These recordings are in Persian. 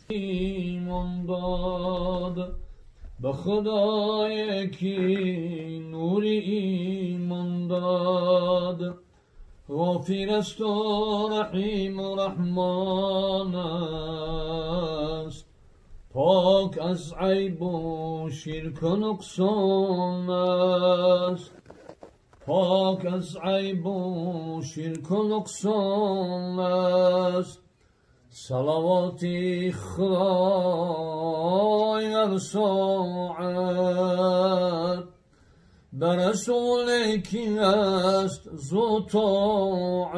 ایمان داد به خدای کی نوری ایمان داد غافر است و رحیم و رحمان است پاک از عیب و شرک و نقصان است پاک از عیب و شرک و نقصان است صلواتی خدای هر ساعت بر رسول کی است ذو طاعت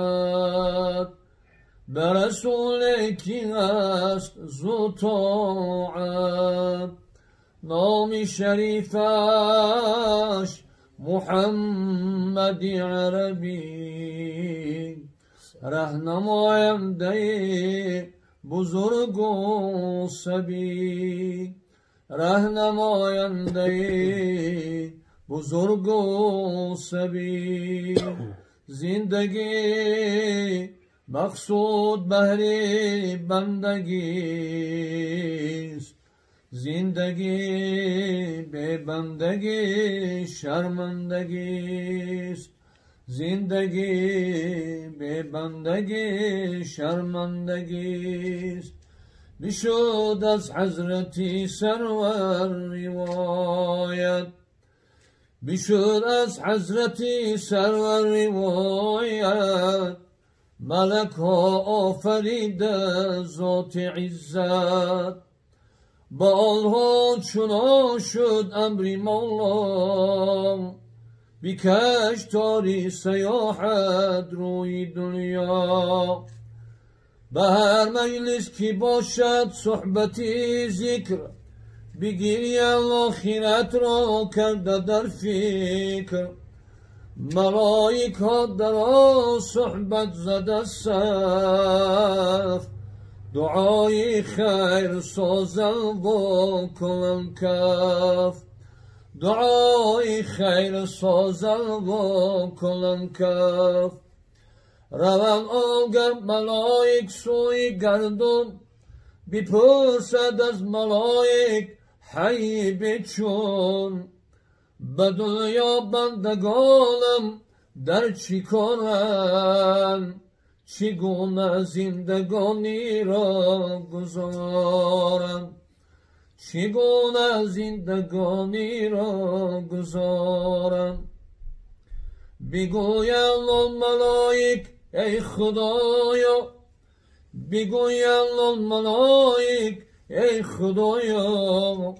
بر رسول کی است ذو طاعت نام شریفش محمد عربی رهنماینده بزرگ و سبی رهنماینده بزرگ و سبی زندگی مقصود بهر بندگی است زندگی به بندگی شرمندگی است زندگی به بندگی شرمندگی است بشد از حضرتی سرور روایت بشد از حضرتی سرور روایت ملک ها آفریده ذات عزت بالها چنا شد امری مولا بیکش تاری سیاحت روی دنیا به هر مجلس کی باشد صحبتی ذکر بگیری آخرت را کرده در فکر ملائک ها در صحبت زده صف دعای خیر سازن با کنن کف دعای خیر سازن با کنن کف روان آگر ملائک سوی گردون بپرسد از ملائک حی بچون به دنیا بندگانم در چی کنن چگونه زندگانی را گذارم چگونه زندگانی را گذارم بگویند ملائک ای خدایا بگویند ملائک ای خدایا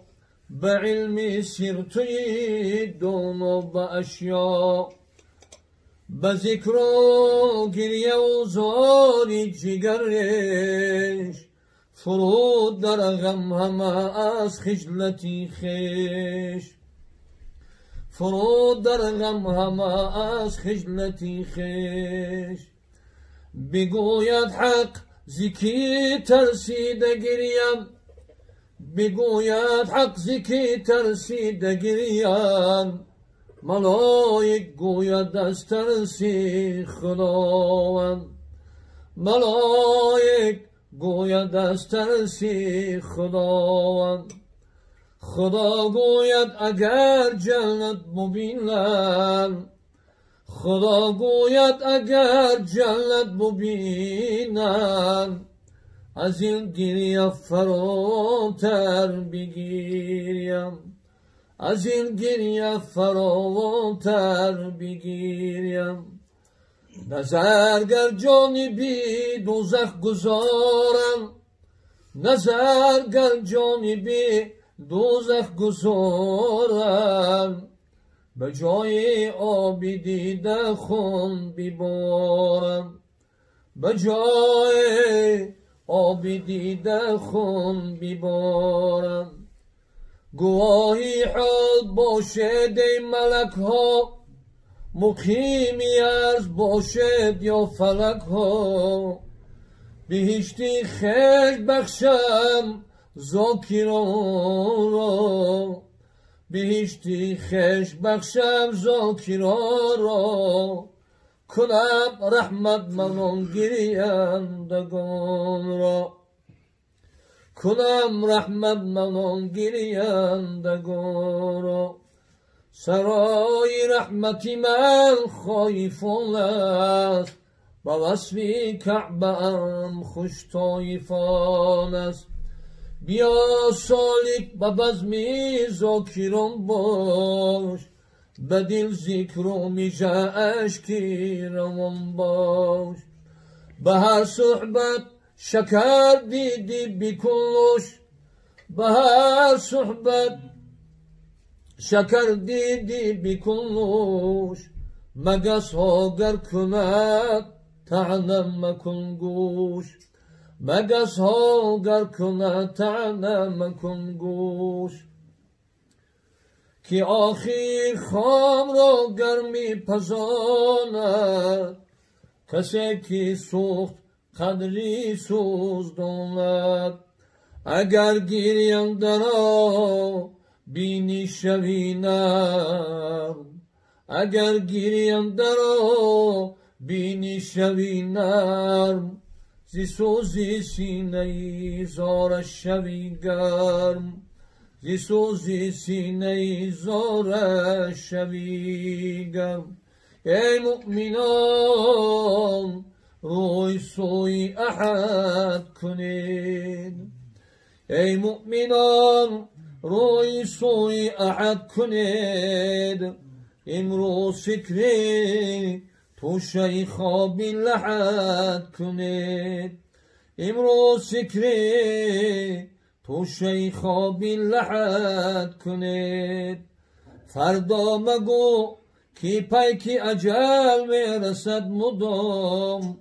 به علم سر توی دانا به اشیا به ذکر و گریه و زاری جگرش فرود در غم همه از خجلتی خش فرود در غم همه از خجلتی خش بگوید حق زکی ترسیده گریم بگوید حق زکی ترسیده گریم ملائک گوید از ترسی خداوند ملائک گوید از ترسی خداوند خدا گوید اگر جنت ببینم خدا گوید اگر جنت ببینم از این گریه فراتر بگیریم از این گریه فراتر بگیریم نظر گر جانبی دوزخ گذارم نظر گر جانبی دوزخ گذارم به جای آبی دیده خون بیبارم به جای آبی دیده خون بیبارم گواهی حال باشد ای ملک ها مقیمی از باشد یا فلک ها بهشتی خیر بخشم ذاکران را بهشتی خیر بخشم ذاکران را کنم رحمت منان گریندگان را کنم رحمت منان گرینده گورو سرای رحمتی من خایفان است با وصفی کعبه ام خوش طایفان است بیا سالیک به بزمی ذاکران باش به دل ذکر و میجه اشکی روان باش به هر صحبت شکر دیدی بیکنش به هر صحبت شکر دیدی بیکنش مگس ها گر کند طعنه مکن گوش مگس ها گر کند طعنه مکن گوش که آخر خام را گرمی پزاند کسی که سوخت قدری سوز داند اگر گیرنده را بینی شوی نرم اگر گیرنده را بینی شوی نرم زی سوزی سینه زارش شوی گرم زی سوزی سینه زارش شوی گرم ای مؤمنان روی سوی احد کنید ای مؤمنان روی سوی احد کنید امروز فکری تو شیخا بی لحد کنید امروز فکری تو شیخا بی لحد کنید فردا مگو کی پیکی اجل میرسد مدام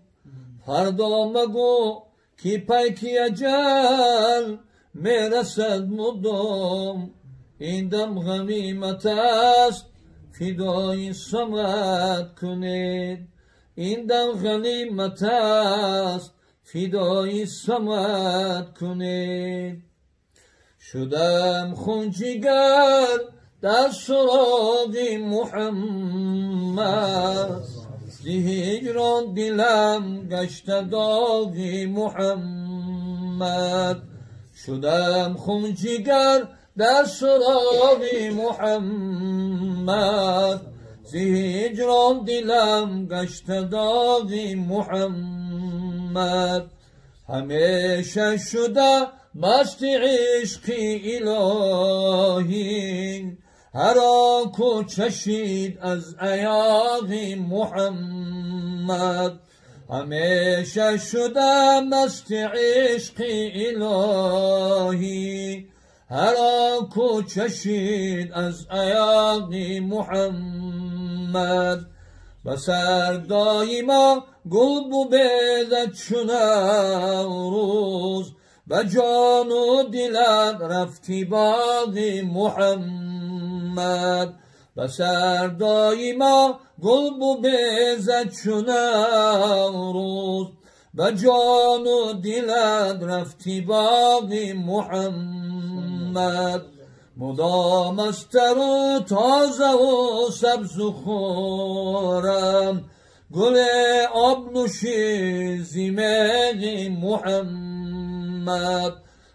فردا مگو کی پیکی اجل میرسد مدام این دم غنیمت است فدای صمد کنید این دم غنیمت است فدای صمد کنید شدم خون جگر در سراغ محمد زی هجران دلم گشت داغ محمد شدم خون جگر در سراغ محمد زی هجران دلم گشت داغ محمد همیشه شده مست عشق الهی هر آنکو چشید از ایاغ محمد همیشه شده مست عشق الهی هر آنکو چشید از ایاغ محمد و سر دایما گل بوبیدد چون روز و جان و دلت رفتی باغ محمد و سر دایما گل بوبیدد چون روز و جان و دلت رفتی باغ محمد مدام است و تازه و سبز و خورم گل آب نوشی زیمه محمد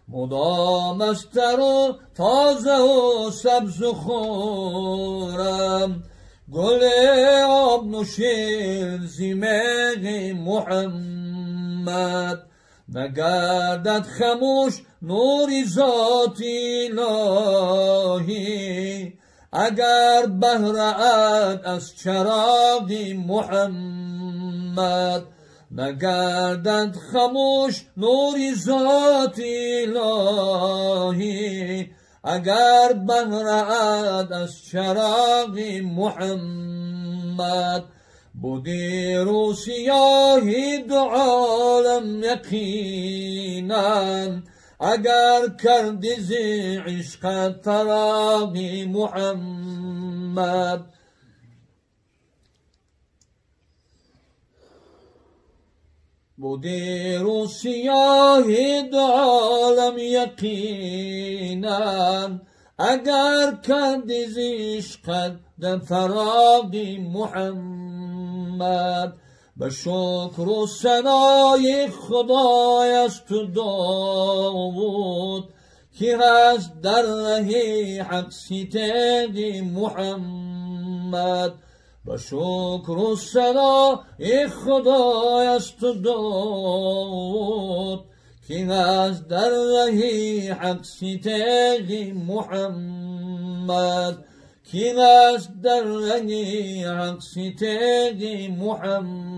مدام است و تازه و سبز و خورم گل آب نوشی زیمه محمد نگردد خموش نوری ذات الهی اگر بهره‌ات از چراغ محمد نگردد خموش نوری ذات الهی اگر بهره‌ات از چراغ محمد بودی رو سیاهی دو عالم یقینا اگر کردی زی عشق طراغ محمد بودی رو سیاهی دو عالم یقینا اگر کردی زی عشق در فراغ محمد به شکر و ثنای خدای است داود که هست در ره حق ستیدی محمد به شکر و ثنای خدای است داود که هست در ره حق ستیدی محمد که هست در ره حق ستیدی محمد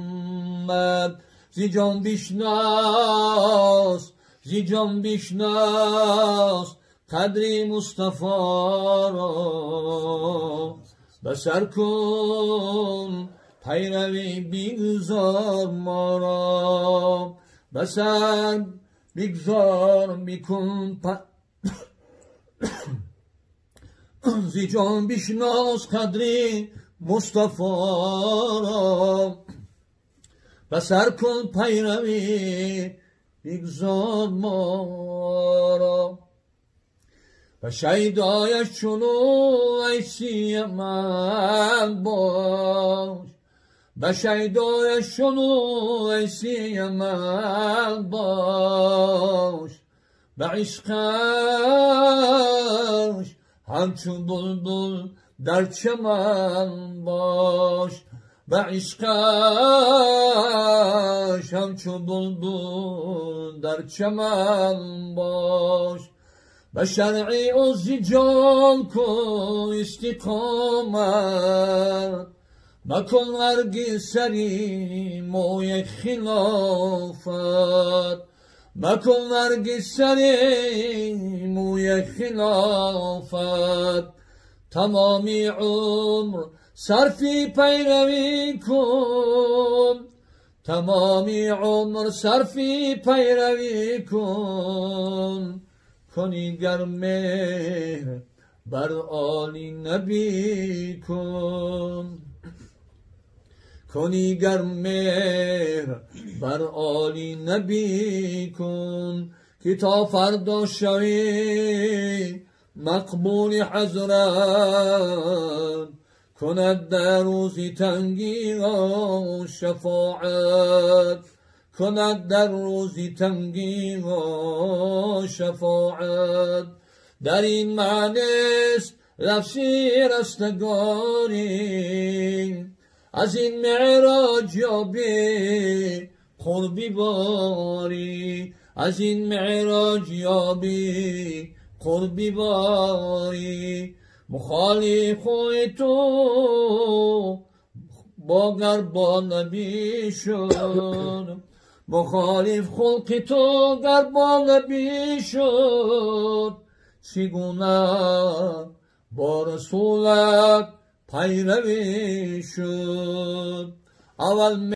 زی جان بیشناس قدری مصطفی را بسر کن پیروی بیگذار ما را بسر بیگذار بیکن زی جان بیشناس قدری مصطفی را بسر کن پیروی بیگذار ما را و شیدایش چونو عیسی من باش و شیدایش چونو عیسی من باش و عشقش همچون بلبل در چمن باش و عشقش همچون بلبل در چمن باش و شرعی عزی جان کن استقامت مکن هرگز سری موی خلافت مکن هرگز سری موی خلافت تمامی عمر صرفی پیروی کن تمامی عمر صرفی پیروی کن کنی گر مهر بر آلی نبی کن کنی گر مهر بر آلی نبی کن که تا فردا شوی مقبول حضرت کند در روزی تنگی را شفاعت کند در روزی تنگی را شفاعت در این معنی است لفظی رستگاری از این معراج یابی قربی باری از این معراج یابی قربی باری مخالف تو باگر با نبی شد مخالف خلق تو گر با نبی شد چگونه با رسولت پیروی شد اول